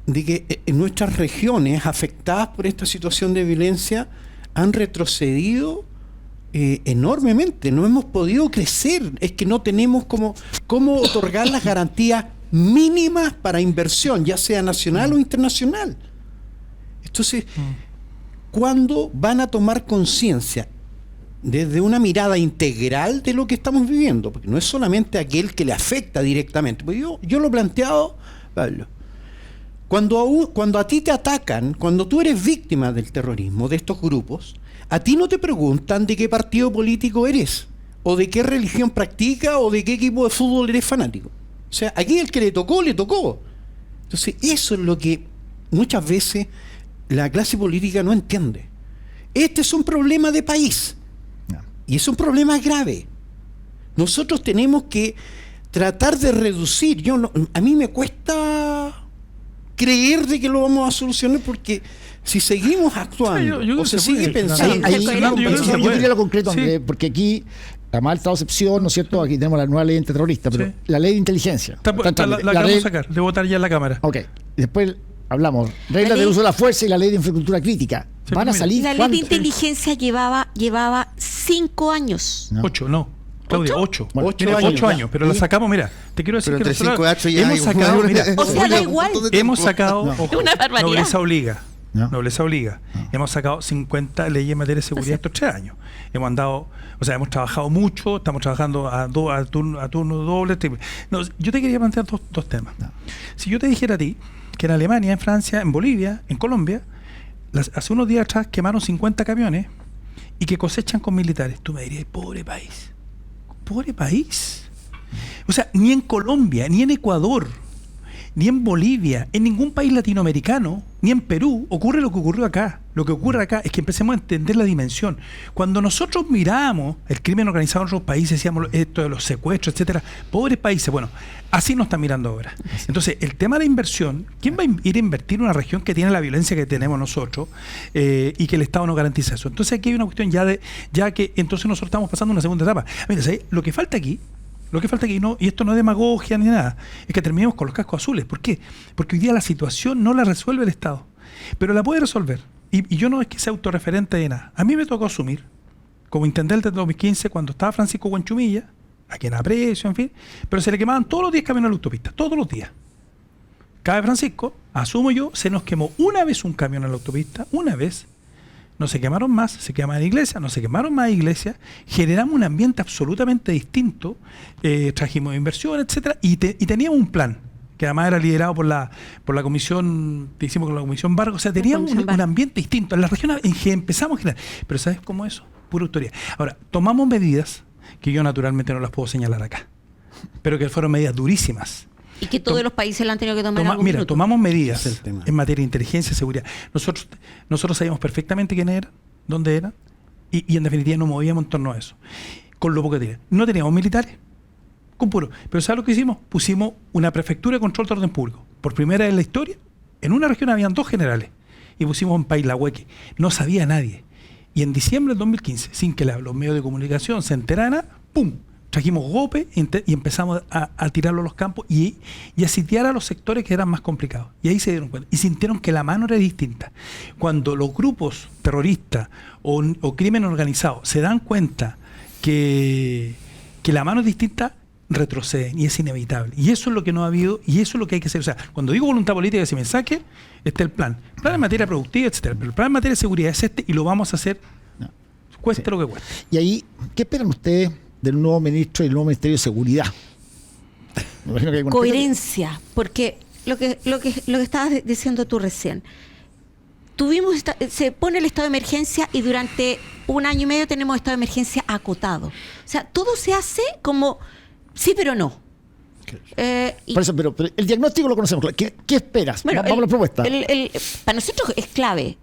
que en nuestras regiones afectadas por esta situación de violencia han retrocedido enormemente. No hemos podido crecer. Es que no tenemos cómo otorgar las garantías mínimas para inversión, ya sea nacional o internacional. Entonces, ¿cuándo van a tomar conciencia desde una mirada integral de lo que estamos viviendo? Porque no es solamente aquel que le afecta directamente. Porque yo lo he planteado, Pablo. Cuando a ti te atacan, cuando tú eres víctima del terrorismo, de estos grupos, a ti no te preguntan de qué partido político eres, o de qué religión practica, o de qué equipo de fútbol eres fanático. O sea, aquí el que le tocó, le tocó. Entonces, eso es lo que muchas veces la clase política no entiende. Este es un problema de país. Y es un problema grave. Nosotros tenemos que tratar de reducir. A mí me cuesta creer de que lo vamos a solucionar, porque si seguimos actuando yo o se sigue pensando... Yo quería lo concreto, Andrés, porque aquí, además del estado de excepción, ¿no es cierto?, aquí tenemos la nueva ley antiterrorista, pero la ley de inteligencia. La acabamos de sacar, de votar ya en la Cámara. Ok, después hablamos, reglas de uso de la fuerza y la ley de infraestructura crítica. Van a salir... La ley de inteligencia llevaba 5 años. 8, no. Claudia, 8. Bueno, 8 años, pero la sacamos, mira, te quiero decir pero que entre 5 y 8 ya hemos sacado, mira, o sea, da igual. Hemos sacado, ojo, una barbaridad. nobleza obliga. No. Nobleza obliga. No. Hemos sacado 50 leyes en materia de seguridad estos 3 años. Hemos hemos trabajado mucho, estamos trabajando a turno doble. No, yo te quería plantear dos temas. No. Si yo te dijera a ti que en Alemania, en Francia, en Bolivia, en Colombia, hace unos días atrás quemaron 50 camiones y que cosechan con militares, tú me dirías, pobre país. Pobre país. O sea, ni en Colombia, ni en Ecuador, ni en Bolivia, en ningún país latinoamericano, ni en Perú, ocurre lo que ocurrió acá. Lo que ocurre acá es que empecemos a entender la dimensión. Cuando nosotros miramos el crimen organizado en otros países, decíamos esto de los secuestros, etcétera, pobres países, bueno, así nos están mirando ahora. Entonces, el tema de la inversión, ¿quién va a ir a invertir en una región que tiene la violencia que tenemos nosotros y que el Estado no garantiza eso? Entonces, aquí hay una cuestión ya que entonces nosotros estamos pasando a una segunda etapa. Mira, ¿sabes? Lo que falta aquí, no, y esto no es demagogia ni nada, es que terminemos con los cascos azules. ¿Por qué? Porque hoy día la situación no la resuelve el Estado, pero la puede resolver. Y yo no es que sea autorreferente de nada. A mí me tocó asumir, como intendente en 2015, cuando estaba Francisco Guanchumilla, a quien aprecio, en fin, pero se le quemaban todos los días caminos a la autopista, todos los días. Cabe Francisco, asumo yo, se nos quemó una vez un camión en la autopista, una vez. No se quemaron más, se quemaron iglesias, no se quemaron más iglesias, generamos un ambiente absolutamente distinto, trajimos inversión, etcétera, y teníamos un plan, que además era liderado por la comisión, hicimos con la comisión Vargas, o sea, teníamos un ambiente distinto. En la región empezamos a generar, pero ¿sabes cómo eso? Pura autoridad. Ahora, tomamos medidas que yo naturalmente no las puedo señalar acá, pero que fueron medidas durísimas. Y que todos los países la han tenido que tomar en algún Mira, minuto. tomamos medidas en materia de inteligencia y seguridad. Nosotros sabíamos perfectamente quién era, dónde era, y en definitiva nos movíamos en torno a eso. Con lo poco que teníamos. No teníamos militares, con puro. Pero ¿sabes lo que hicimos? Pusimos una prefectura de control de orden público. Por primera vez en la historia, en una región habían 2 generales. Y pusimos en Pailahueque. No sabía nadie. Y en diciembre del 2015, sin que los medios de comunicación se enteraran, ¡pum!, trajimos golpe y empezamos a tirarlo a los campos y a sitiar a los sectores que eran más complicados. Y ahí se dieron cuenta. Y sintieron que la mano era distinta. Cuando los grupos terroristas o crimen organizado se dan cuenta que la mano es distinta, retroceden y es inevitable. Y eso es lo que no ha habido y eso es lo que hay que hacer. O sea, cuando digo voluntad política, ese mensaje, está el plan. El plan en materia productiva, etcétera. Pero el plan en materia de seguridad es este y lo vamos a hacer cueste lo que cueste. Y ahí, ¿qué esperan ustedes del nuevo ministro y el nuevo Ministerio de Seguridad? Me imagino que hay coherencia, porque lo que estabas diciendo tú recién, se pone el estado de emergencia y durante 1 año y medio tenemos estado de emergencia acotado. O sea, todo se hace como sí, pero no. Por eso, pero el diagnóstico lo conocemos. ¿Qué esperas? Bueno, vamos a la propuesta. Para nosotros es clave.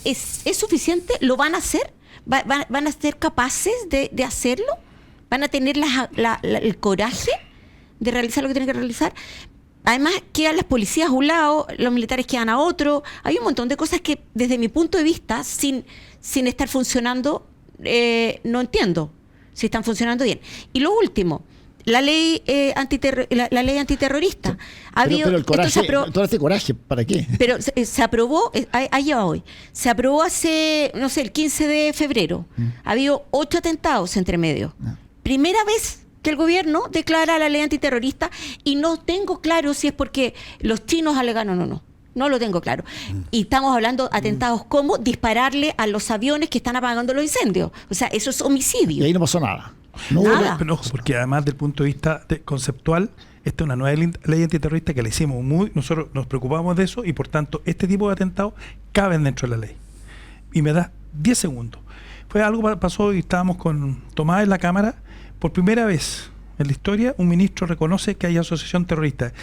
¿Es suficiente? ¿Lo van a hacer? ¿Van a ser capaces de hacerlo? ¿Van a tener el coraje de realizar lo que tienen que realizar? Además, quedan las policías a un lado, los militares quedan a otro. Hay un montón de cosas que, desde mi punto de vista, sin estar funcionando, no entiendo si están funcionando bien. Y lo último, la ley antiterrorista. Pero el coraje, todo este coraje, ¿para qué? Pero se aprobó, allá va hoy, se aprobó hace, no sé, el 15 de febrero. Ha habido 8 atentados entre medio. Primera vez que el gobierno declara la ley antiterrorista y no tengo claro si es porque los chinos alegaron o no. No lo tengo claro. Y estamos hablando de atentados como dispararle a los aviones que están apagando los incendios. O sea, eso es homicidio. Y ahí no pasó nada. Nada. Pero ojo, porque además del punto de vista conceptual, esta es una nueva ley antiterrorista que la hicimos nosotros nos preocupamos de eso y por tanto este tipo de atentados caben dentro de la ley. Y me da 10 segundos. Fue algo que pasó y estábamos con Tomás en la Cámara. Por primera vez en la historia, un ministro reconoce que hay asociación terrorista.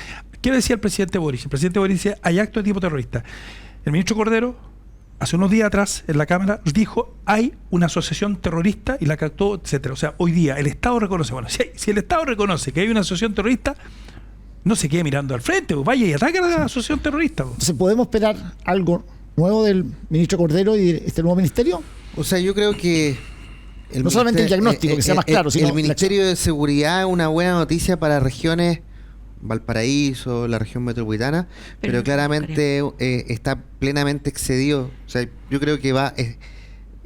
¿Qué decía el presidente Boric? El presidente Boric decía, hay acto de tipo terrorista. El ministro Cordero, hace unos días atrás, en la Cámara, dijo, hay una asociación terrorista y la captó, etcétera. O sea, hoy día el Estado reconoce, bueno, si el Estado reconoce que hay una asociación terrorista, no se quede mirando al frente, vaya y ataque a la asociación terrorista. Entonces, ¿podemos esperar algo nuevo del ministro Cordero y de este nuevo ministerio? O sea, yo creo que no solamente el diagnóstico, que sea más claro, sino el Ministerio de Seguridad es una buena noticia para regiones, Valparaíso, la región metropolitana, pero claramente está plenamente excedido. O sea, yo creo que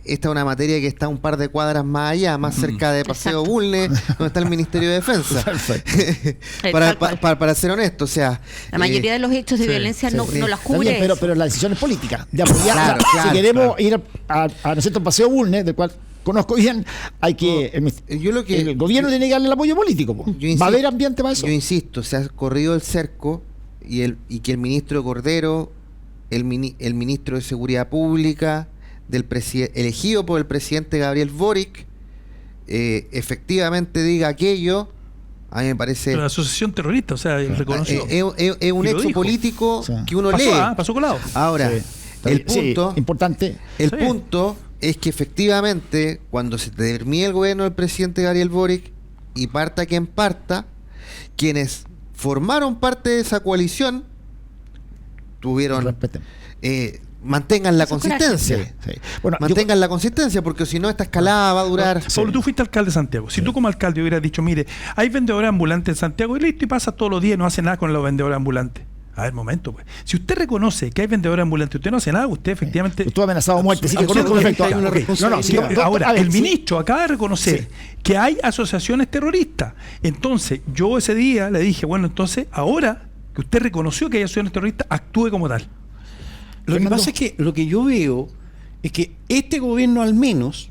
esta es una materia que está un par de cuadras más allá, más cerca de Paseo Bulnes, donde está el Ministerio de Defensa. para ser honesto, o sea, la mayoría de los hechos de violencia no las cubre. Bien, pero la decisión es política. Si queremos ir a Paseo Bulnes, del cual conozco bien, hay que el gobierno tiene que darle el apoyo político. ¿Va a haber ambiente para eso? Yo insisto, se ha corrido el cerco y que el ministro Cordero, el ministro de Seguridad Pública, elegido por el presidente Gabriel Boric, efectivamente diga aquello A mí me parece... Pero la asociación terrorista, o sea, él reconoció. Es un Y lo hecho dijo. político Sí. que uno Pasó, lee. pasó colado. Ahora, Sí. el punto... Sí, importante. El Está bien. punto es que efectivamente, cuando se termine el gobierno del presidente Gabriel Boric y parta quien parta, quienes formaron parte de esa coalición tuvieron... Respeten. mantengan la Eso es consistencia. Sí, sí. Bueno, Mantengan la consistencia, porque si no, esta escalada va a durar... Pablo, tú fuiste alcalde de Santiago. Si tú como alcalde hubieras dicho, mire, hay vendedores ambulantes en Santiago y listo, y pasas todos los días y no hace nada con los vendedores ambulantes. A ver, momento, pues. Si usted reconoce que hay vendedores ambulantes, usted no hace nada, usted efectivamente... Tú has amenazado a muerte, sí que conozco Absolutamente perfecto. hay una Ok. responsabilidad. doctor, Ahora, a ver, el sí. ministro acaba de reconocer Sí. que hay asociaciones terroristas. Entonces, yo ese día le dije, bueno, entonces, ahora que usted reconoció que hay asociaciones terroristas, actúe como tal. Lo que Fernando. pasa es que lo que yo veo es que este gobierno al menos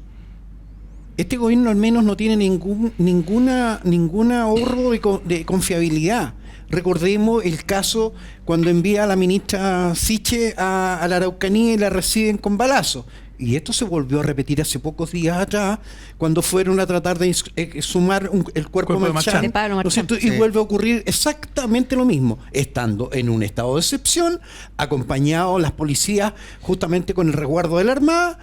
no tiene ningún ahorro de confiabilidad. Recordemos el caso cuando envía a la ministra Siche a la Araucanía y la reciben con balazos. Y esto se volvió a repetir hace pocos días atrás, cuando fueron a tratar de sumar el cuerpo Cuerpo de Marchán, Marchán. De Pablo ¿no es Marchán. cierto? Y Sí. vuelve a ocurrir exactamente lo mismo, estando en un estado de excepción, acompañados las policías justamente con el resguardo de la Armada,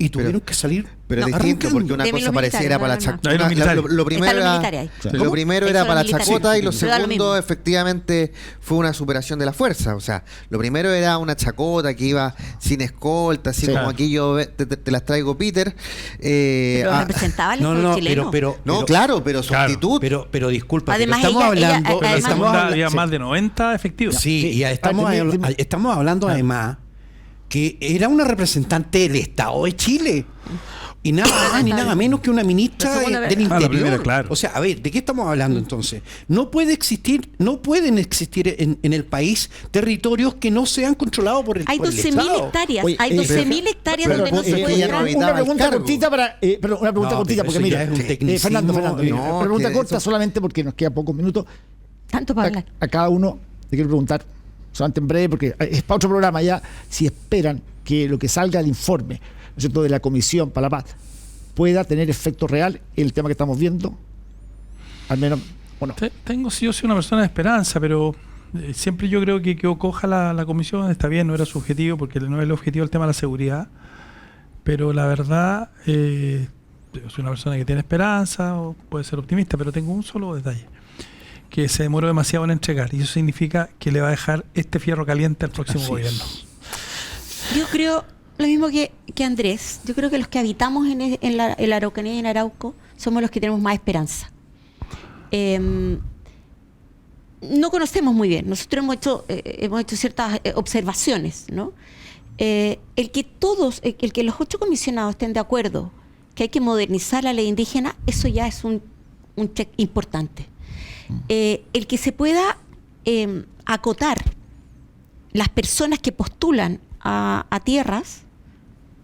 y tuvieron que salir Pero es No, distinto, arrancando. porque una De cosa los pareciera militares, para la no, no, no. chacota. No, los militares. Lo primero Están los era, militares ahí. lo primero era Están para la los militares. chacota y lo Sí, da lo segundo mismo. efectivamente fue una superación de la fuerza. O sea, lo primero era una chacota que iba sin escolta, así Sí. como aquí yo te las traigo, Peter. Pero Ah, representaba al No, Estado no, chileno. no, claro, pero su Claro, actitud... pero disculpa, Además, pero estamos ella- hablando, ella- Pero en la Además- segunda había Sí. más de 90 efectivos. sí, Sí. y estamos, Dime. estamos hablando además que era una representante del Estado de Chile. Y nada más ni nada menos que una ministra La segunda del vez. Interior. la primera, claro. O sea, a ver, ¿de qué estamos hablando entonces? No pueden existir en el país territorios que no sean controlados por el Hay por el 12.000 Estado. hectáreas. Oye, Hay 12.000 hectáreas pero donde no es se que puede ella no entrar. evitaba Una el pregunta cargo. cortita perdón, una pregunta No, cortita, pero porque eso mira, ya es un tecnicismo, Fernando, no, una pregunta que corta eso- solamente porque nos quedan pocos minutos. Tanto para hablar. A cada uno le quiero preguntar, solamente en breve, porque es para otro programa ya, si esperan que lo que salga del informe, ¿no es cierto?, de la Comisión para la Paz pueda tener efecto real en el tema que estamos viendo, al menos, bueno, Tengo, sí, yo soy una persona de esperanza, pero siempre yo creo que quedó coja la comisión. Está bien, no era su objetivo, porque no es el objetivo el tema de la seguridad. Pero la verdad, yo soy una persona que tiene esperanza, o puede ser optimista, pero tengo un solo detalle: que se demoró demasiado en entregar, y eso significa que le va a dejar este fierro caliente al próximo Así gobierno. Yo creo lo mismo que Andrés. Yo creo que los que habitamos en la Araucanía y en Arauco somos los que tenemos más esperanza. No conocemos muy bien. Nosotros hemos hecho ciertas observaciones, ¿no? El que los 8 comisionados estén de acuerdo que hay que modernizar la ley indígena, eso ya es un check importante. El que se pueda acotar las personas que postulan a tierras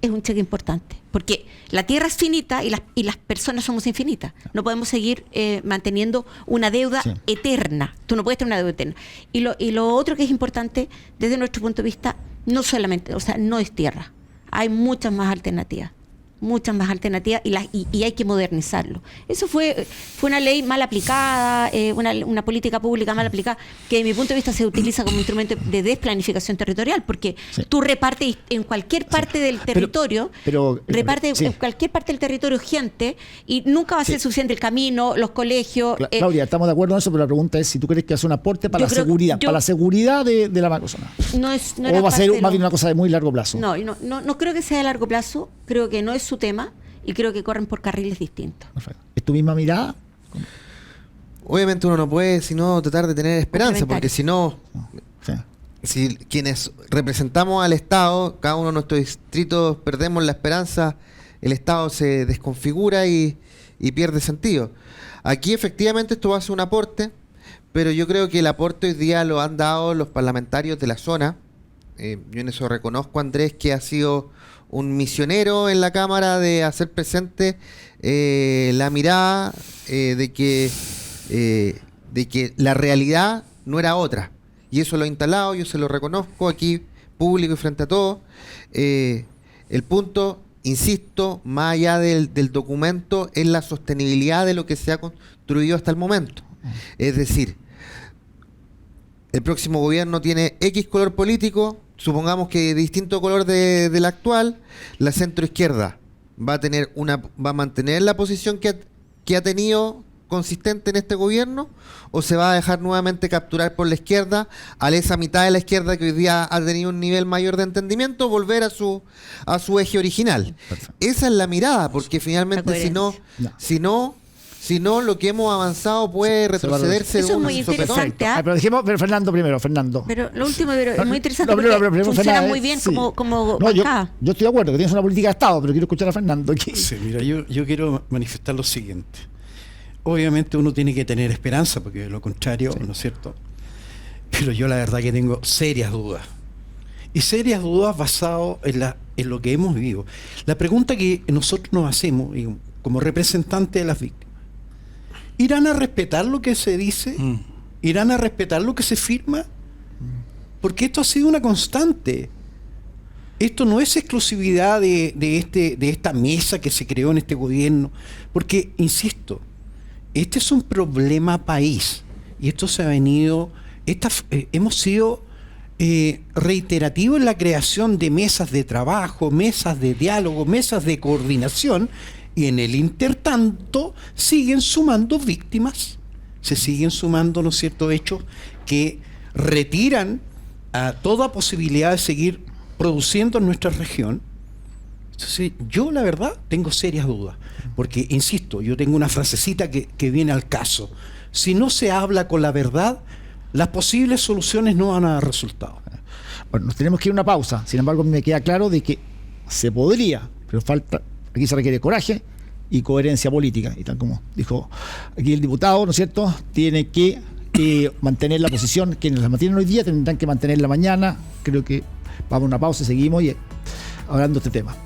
es un cheque importante, porque la tierra es finita y las personas somos infinitas. No podemos seguir manteniendo una deuda Sí. eterna. Tú no puedes tener una deuda eterna. Y lo otro que es importante desde nuestro punto de vista, no solamente, o sea, no es tierra. Hay muchas más alternativas y hay que modernizarlo. Eso fue una ley mal aplicada, una política pública mal aplicada, que desde mi punto de vista se utiliza como instrumento de desplanificación territorial, porque Sí. tú repartes en cualquier parte del territorio, repartes sí. en cualquier parte del territorio gente, y nunca va a ser Sí. suficiente el camino, los colegios. Claudia, estamos de acuerdo en eso, pero la pregunta es si tú crees que hace un aporte para Yo la creo- seguridad, yo- para la seguridad de la macrozona. no era O va a ser parte de más lo- bien una cosa de muy largo plazo. No creo que sea de largo plazo, creo que no es su tema, y creo que corren por carriles distintos. Perfecto. ¿Es tu misma mirada? Obviamente uno no puede sino tratar de tener esperanza, porque Complementario. si no, Sí. si quienes representamos al Estado, cada uno de nuestros distritos perdemos la esperanza, el Estado se desconfigura y pierde sentido. Aquí efectivamente esto va a ser un aporte, pero yo creo que el aporte hoy día lo han dado los parlamentarios de la zona. Yo en eso reconozco a Andrés, que ha sido un misionero en la Cámara de hacer presente la mirada de que la realidad no era otra. Y eso lo he instalado, yo se lo reconozco aquí, público y frente a todos. El punto insisto, más allá del documento, es la sostenibilidad de lo que se ha construido hasta el momento. Es decir, el próximo gobierno tiene X color político, supongamos que distinto color del actual, la centroizquierda va a mantener la posición que ha tenido consistente en este gobierno, o se va a dejar nuevamente capturar por la izquierda, a esa mitad de la izquierda que hoy día ha tenido un nivel mayor de entendimiento, volver a su eje original. Perfecto. Esa es la mirada, porque finalmente si no, lo que hemos avanzado puede retrocederse. Eso es muy un sopetón. interesante. ¿Ah? Pero dijimos, pero Fernando primero, Fernando. Pero lo último es muy interesante No, porque pero funciona Fernando, muy bien sí. como No, yo bancada. estoy de acuerdo que tienes una política de Estado, pero quiero escuchar a Fernando. Sí, mira, yo quiero manifestar lo siguiente. Obviamente uno tiene que tener esperanza, porque de lo contrario, ¿no es cierto? Pero yo la verdad que tengo serias dudas. Y serias dudas basadas en lo que hemos vivido. La pregunta que nosotros nos hacemos, y como representantes de las víctimas, ¿irán a respetar lo que se dice? ¿Irán a respetar lo que se firma? Porque esto ha sido una constante. Esto no es exclusividad de esta mesa que se creó en este gobierno. Porque, insisto, este es un problema país. Y esto se ha venido... hemos sido reiterativos en la creación de mesas de trabajo, mesas de diálogo, mesas de coordinación, y en el intertanto siguen sumando víctimas, se siguen sumando, ¿no es cierto?, hechos que retiran a toda posibilidad de seguir produciendo en nuestra región. Entonces, yo la verdad tengo serias dudas, porque, insisto, yo tengo una frasecita que viene al caso: si no se habla con la verdad, las posibles soluciones no van a dar resultado. Bueno, nos tenemos que ir a una pausa. Sin embargo, me queda claro de que se podría, pero aquí se requiere coraje y coherencia política. Y tal como dijo aquí el diputado, ¿no es cierto?, tiene que mantener la posición. Quienes la mantienen hoy día tendrán que mantenerla mañana. Creo que vamos a una pausa y seguimos hablando de este tema.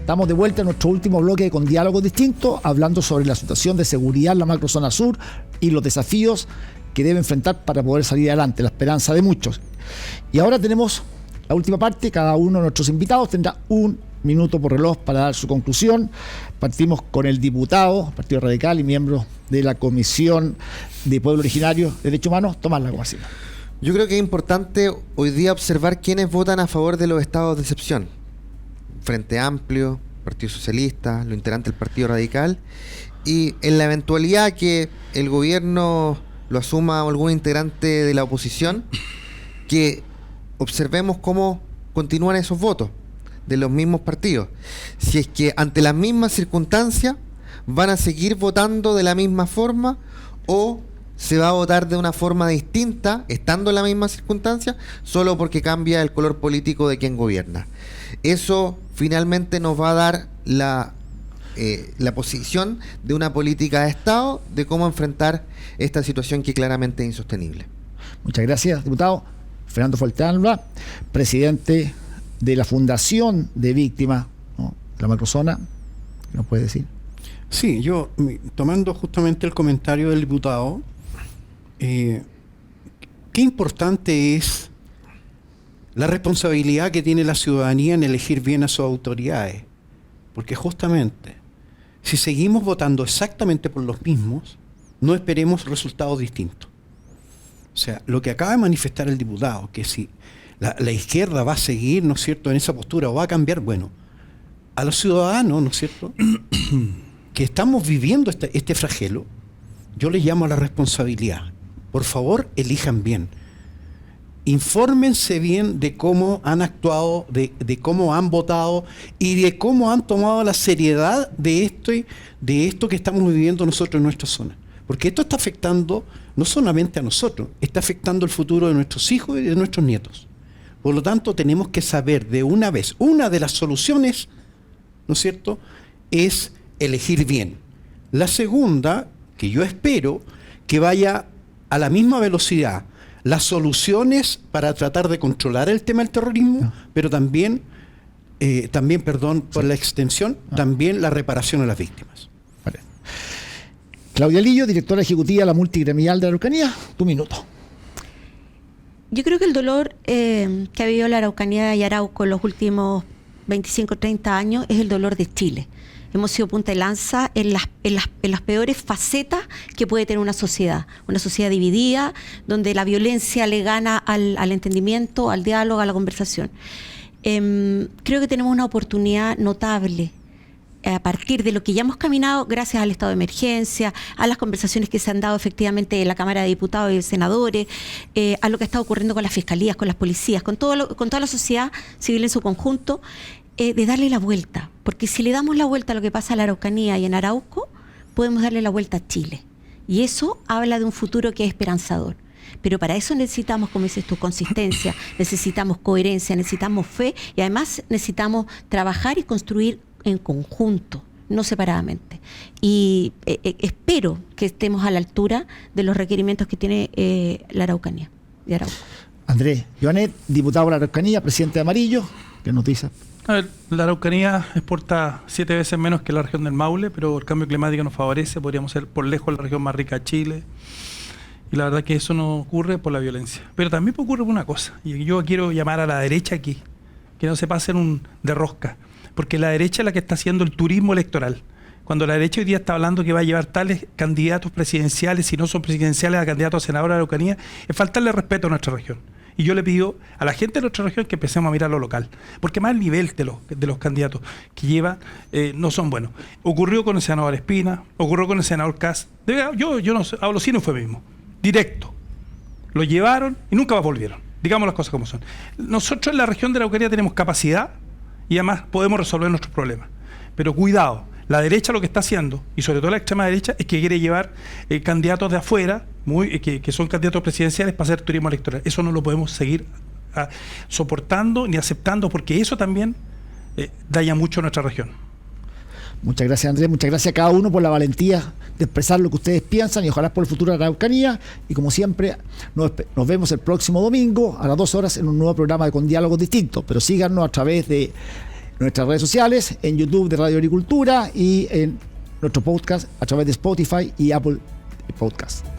Estamos de vuelta en nuestro último bloque con Diálogos Distintos, hablando sobre la situación de seguridad en la macrozona sur y los desafíos que debe enfrentar para poder salir adelante, la esperanza de muchos. Y ahora tenemos la última parte. Cada uno de nuestros invitados tendrá 1 minuto por reloj para dar su conclusión. Partimos con el diputado, Partido Radical y miembro de la Comisión de Pueblo Originario de Derechos Humanos, Tomás Lagomarsino. Yo creo que es importante hoy día observar quiénes votan a favor de los estados de excepción. Frente Amplio, Partido Socialista, los integrantes del Partido Radical, y en la eventualidad que el gobierno lo asuma algún integrante de la oposición, que observemos cómo continúan esos votos de los mismos partidos. Si es que ante las mismas circunstancias van a seguir votando de la misma forma, o se va a votar de una forma distinta, estando en la misma circunstancia, solo porque cambia el color político de quien gobierna. Eso finalmente nos va a dar la posición de una política de Estado de cómo enfrentar esta situación que claramente es insostenible. Muchas gracias, diputado. Fernando Fuentealba, presidente de la Fundación de Víctimas, ¿no?, de la macrozona. ¿Qué nos puede decir? Sí, yo, tomando justamente el comentario del diputado, qué importante es la responsabilidad que tiene la ciudadanía en elegir bien a sus autoridades. Porque justamente, si seguimos votando exactamente por los mismos, no esperemos resultados distintos. O sea, lo que acaba de manifestar el diputado, que si la izquierda va a seguir, ¿no es cierto?, en esa postura o va a cambiar, bueno, a los ciudadanos, ¿no es cierto?, que estamos viviendo este flagelo, yo les llamo a la responsabilidad. Por favor, elijan bien. Infórmense bien de cómo han actuado, de cómo han votado y de cómo han tomado la seriedad de esto que estamos viviendo nosotros en nuestra zona. Porque esto está afectando no solamente a nosotros, está afectando el futuro de nuestros hijos y de nuestros nietos. Por lo tanto, tenemos que saber de una vez, una de las soluciones, ¿no es cierto?, es elegir bien. La segunda, que yo espero que vaya a la misma velocidad, las soluciones para tratar de controlar el tema del terrorismo, pero también, por la extensión, también la reparación a las víctimas. Vale. Claudia Lillo, directora ejecutiva de la Multigremial de la Araucanía, tu minuto. Yo creo que el dolor que ha vivido la Araucanía y Arauco en los últimos 25 o 30 años es el dolor de Chile. Hemos sido punta de lanza en las peores facetas que puede tener una sociedad dividida, donde la violencia le gana al entendimiento, al diálogo, a la conversación. Creo que tenemos una oportunidad notable a partir de lo que ya hemos caminado gracias al estado de emergencia, a las conversaciones que se han dado efectivamente en la Cámara de Diputados y de Senadores, a lo que está ocurriendo con las fiscalías, con las policías, con toda la sociedad civil en su conjunto, de darle la vuelta. Porque si le damos la vuelta a lo que pasa en la Araucanía y en Arauco, podemos darle la vuelta a Chile. Y eso habla de un futuro que es esperanzador. Pero para eso necesitamos, como dices tú, consistencia, necesitamos coherencia, necesitamos fe y además necesitamos trabajar y construir en conjunto, no separadamente. Y espero que estemos a la altura de los requerimientos que tiene la Araucanía y Arauco. Andrés Joanet, diputado por la Araucanía, presidente de Amarillo, ¿qué nos dice? A ver, la Araucanía exporta 7 veces menos que la región del Maule, pero el cambio climático nos favorece, podríamos ser por lejos la región más rica de Chile. Y la verdad que eso no ocurre por la violencia. Pero también ocurre por una cosa, y yo quiero llamar a la derecha aquí, que no se pasen de rosca, porque la derecha es la que está haciendo el turismo electoral. Cuando la derecha hoy día está hablando que va a llevar tales candidatos presidenciales, si no son presidenciales, a candidatos a senadores de la Araucanía, es faltarle respeto a nuestra región. Y yo le pido a la gente de nuestra región que empecemos a mirar lo local, porque más el nivel de los candidatos que llevan no son buenos. Ocurrió con el senador Espina, ocurrió con el senador Kast. Yo no hablo sin eufemismo, directo. Lo llevaron y nunca más volvieron. Digamos las cosas como son. Nosotros en la región de la Araucanía tenemos capacidad y además podemos resolver nuestros problemas. Pero cuidado, la derecha lo que está haciendo, y sobre todo la extrema derecha, es que quiere llevar candidatos de afuera, que son candidatos presidenciales, para hacer turismo electoral. Eso no lo podemos seguir soportando ni aceptando, porque eso también daña mucho a nuestra región. Muchas gracias, Andrés. Muchas gracias a cada uno por la valentía de expresar lo que ustedes piensan y ojalá por el futuro de la Araucanía. Y como siempre, nos vemos el próximo domingo a las 2 horas en un nuevo programa con diálogos distintos. Pero síganos a través de nuestras redes sociales, en YouTube de Radio Agricultura y en nuestro podcast a través de Spotify y Apple Podcast.